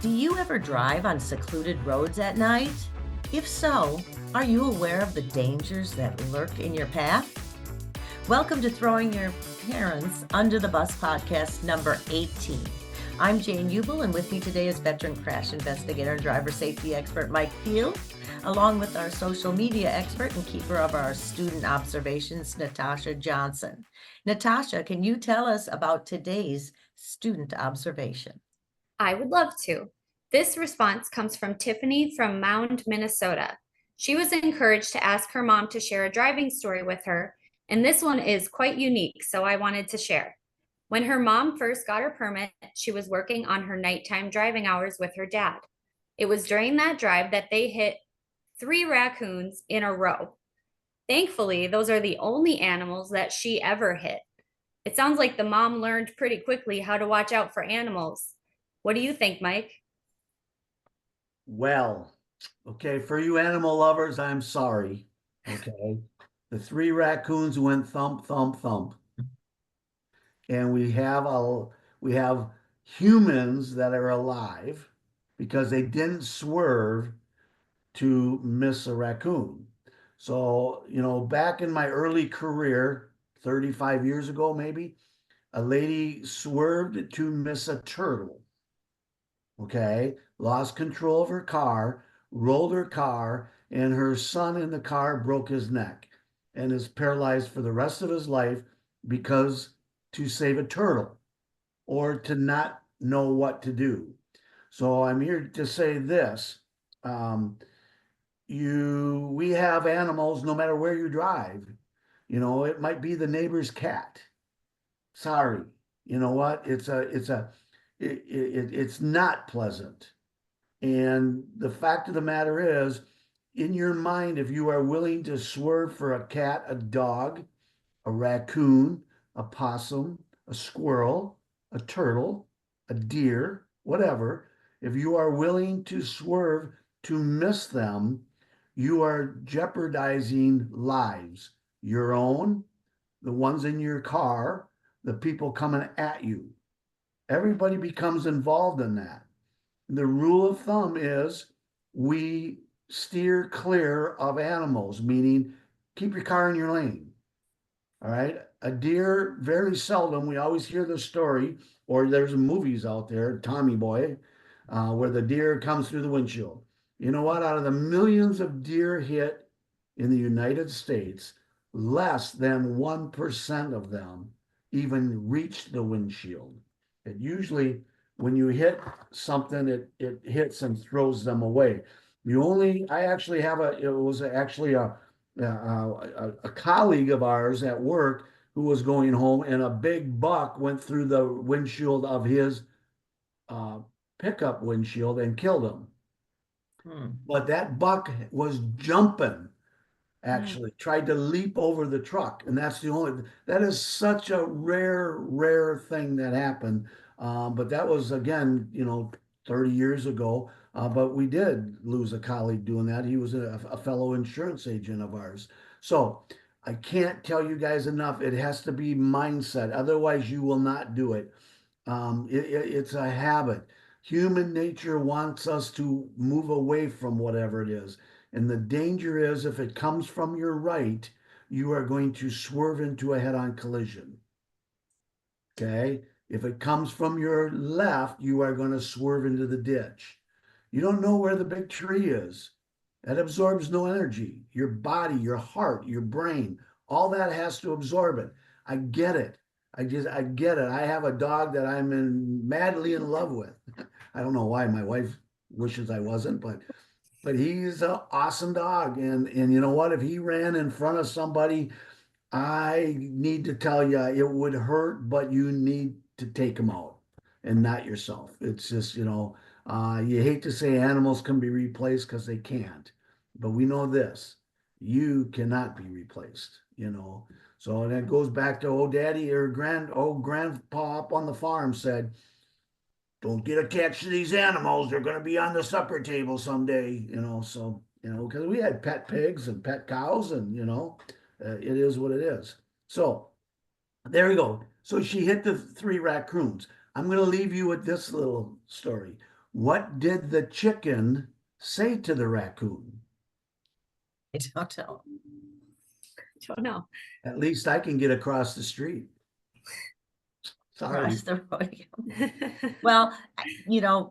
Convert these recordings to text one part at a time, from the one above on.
Do you ever drive on secluded roads at night? If so, are you aware of the dangers that lurk in your path? Welcome to Throwing Your Parents Under the Bus podcast number 18. I'm Jane Ubel, and with me today is veteran crash investigator and driver safety expert Mike Pehl, along with our social media expert and keeper of our student observations, Natasha Johnson. Natasha, can you tell us about today's student observation? I would love to. This response comes from Tiffany from Mound, Minnesota. She was encouraged to ask her mom to share a driving story with her, and this one is quite unique, so I wanted to share. When her mom first got her permit, she was working on her nighttime driving hours with her dad. It was during that drive that they hit 3 raccoons in a row. Thankfully, those are the only animals that she ever hit. It sounds like the mom learned pretty quickly how to watch out for animals. What do you think, Mike? Well, okay, for you animal lovers, I'm sorry. Okay. The 3 raccoons went thump, thump, thump. And we have humans that are alive because they didn't swerve to miss a raccoon. So, back in my early career, 35 years ago, maybe, a lady swerved to miss a turtle. Okay, lost control of her car, rolled her car, and her son in the car broke his neck and is paralyzed for the rest of his life because to save a turtle or to not know what to do. So I'm here to say this. Um, we have animals no matter where you drive. It might be the neighbor's cat. Sorry. You know what? It's not pleasant. And the fact of the matter is, in your mind, if you are willing to swerve for a cat, a dog, a raccoon, a possum, a squirrel, a turtle, a deer, whatever, if you are willing to swerve to miss them, you are jeopardizing lives, your own, the ones in your car, the people coming at you. Everybody becomes involved in that. The rule of thumb is we steer clear of animals, meaning keep your car in your lane. All right. A deer, very seldom, we always hear the story, or there's movies out there, Tommy Boy, where the deer comes through the windshield. You know what? Out of the millions of deer hit in the United States, less than 1% of them even reach the windshield. It usually, when you hit something, it hits and throws them away. I actually have it was actually a colleague of ours at work who was going home, and a big buck went through the windshield of his uh, pickup windshield and killed him. But that buck was jumping, actually tried to leap over the truck, and that is such a rare thing that happened. But that was, again, 30 years ago. But we did lose a colleague doing that. He was a fellow insurance agent of ours. So I can't tell you guys enough. It has to be mindset, otherwise you will not do it. It's a habit. Human nature wants us to move away from whatever it is. And the danger is, if it comes from your right, you are going to swerve into a head-on collision. Okay? If it comes from your left, you are going to swerve into the ditch. You don't know where the big tree is. That absorbs no energy. Your body, your heart, your brain, all that has to absorb it. I get it. I get it. I have a dog that madly in love with. I don't know why. My wife wishes I wasn't, but he's an awesome dog. And you know what? If he ran in front of somebody, I need to tell you, it would hurt, but you need to take him out and not yourself. It's just, you hate to say animals can be replaced because they can't, but we know this: you cannot be replaced. So that goes back to old daddy or grandpa up on the farm said, don't get attached to these animals. They're going to be on the supper table someday. So, because we had pet pigs and pet cows, and, it is what it is. So there we go. So she hit the 3 raccoons. I'm going to leave you with this little story. What did the chicken say to the raccoon? I don't know. Don't know. At least I can get across the street. Sorry. Across the road. Well,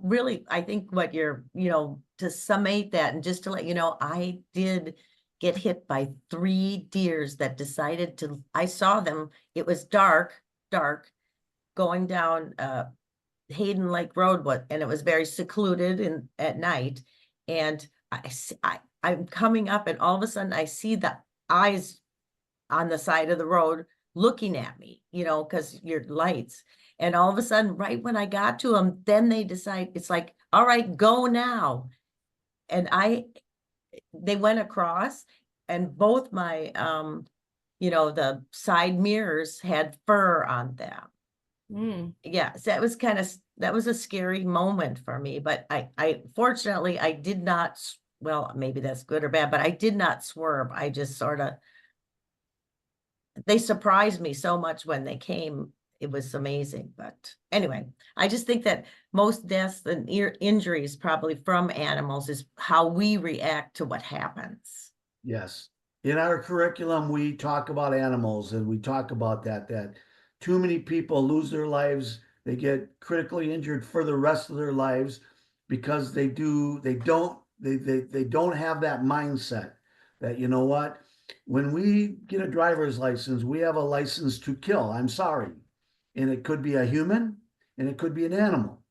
really, I think what you're, to summate that and just to let you know, I did get hit by 3 deers that decided to, I saw them, it was dark, going down Hayden Lake Road, and it was very secluded at night. And I'm coming up, and all of a sudden I see the eyes on the side of the road looking at me, because your lights. And all of a sudden, right when I got to them, then they decide, it's like, all right, go now. And they went across, and both my, the side mirrors had fur on them. Yeah, so that was a scary moment for me, but fortunately I did not, well, maybe that's good or bad, but I did not swerve. I just sort of, they surprised me so much when they came. It was amazing. But anyway, I just think that most deaths and injuries probably from animals is how we react to what happens. Yes. In our curriculum, we talk about animals, and we talk about that too many people lose their lives. They get critically injured for the rest of their lives because they don't have that mindset that, you know what, when we get a driver's license, we have a license to kill. I'm sorry. And it could be a human, and it could be an animal.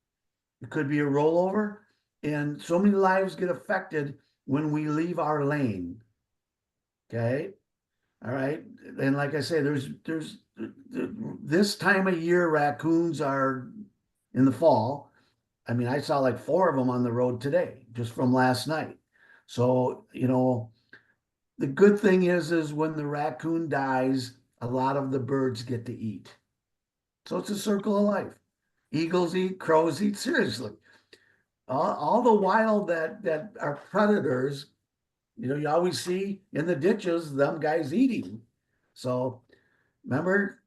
It could be a rollover. And so many lives get affected when we leave our lane. Okay. All right. And like I say, there's this time of year, raccoons are in the fall. I mean, I saw like 4 of them on the road today, just from last night. So, the good thing is when the raccoon dies, a lot of the birds get to eat. So it's a circle of life. Eagles eat, crows eat, seriously. All the wild that are predators, you always see in the ditches, them guys eating. So remember,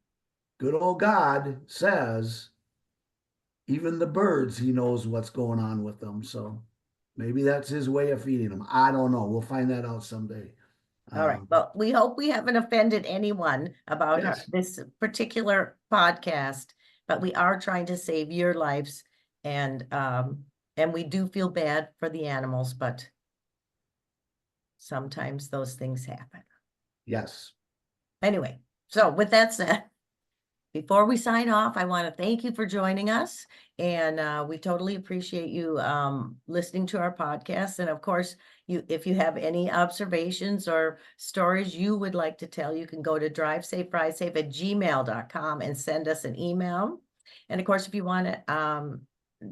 good old God says, even the birds, he knows what's going on with them. So maybe that's his way of feeding them. I don't know. We'll find that out someday. All right. Well, we hope we haven't offended anyone about Yes. this particular podcast, but we are trying to save your lives, and we do feel bad for the animals, but sometimes those things happen. Yes. Anyway, so with that said, before we sign off, I want to thank you for joining us, and we totally appreciate you listening to our podcast. And of course, if you have any observations or stories you would like to tell, you can go to drivesafe@gmail.com and send us an email. And of course, if you want to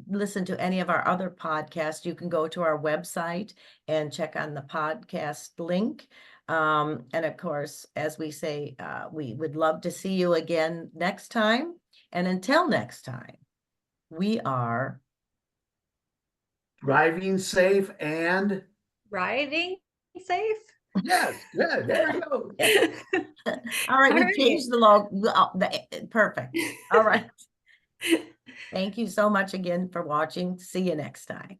listen to any of our other podcasts, you can go to our website and check on the podcast link. And of course, as we say, we would love to see you again next time. And until next time, we are Driving safe and Riding safe. yes, good. There we go. all right. All We right. changed the logo. Perfect. All right. Thank you so much again for watching. See you next time.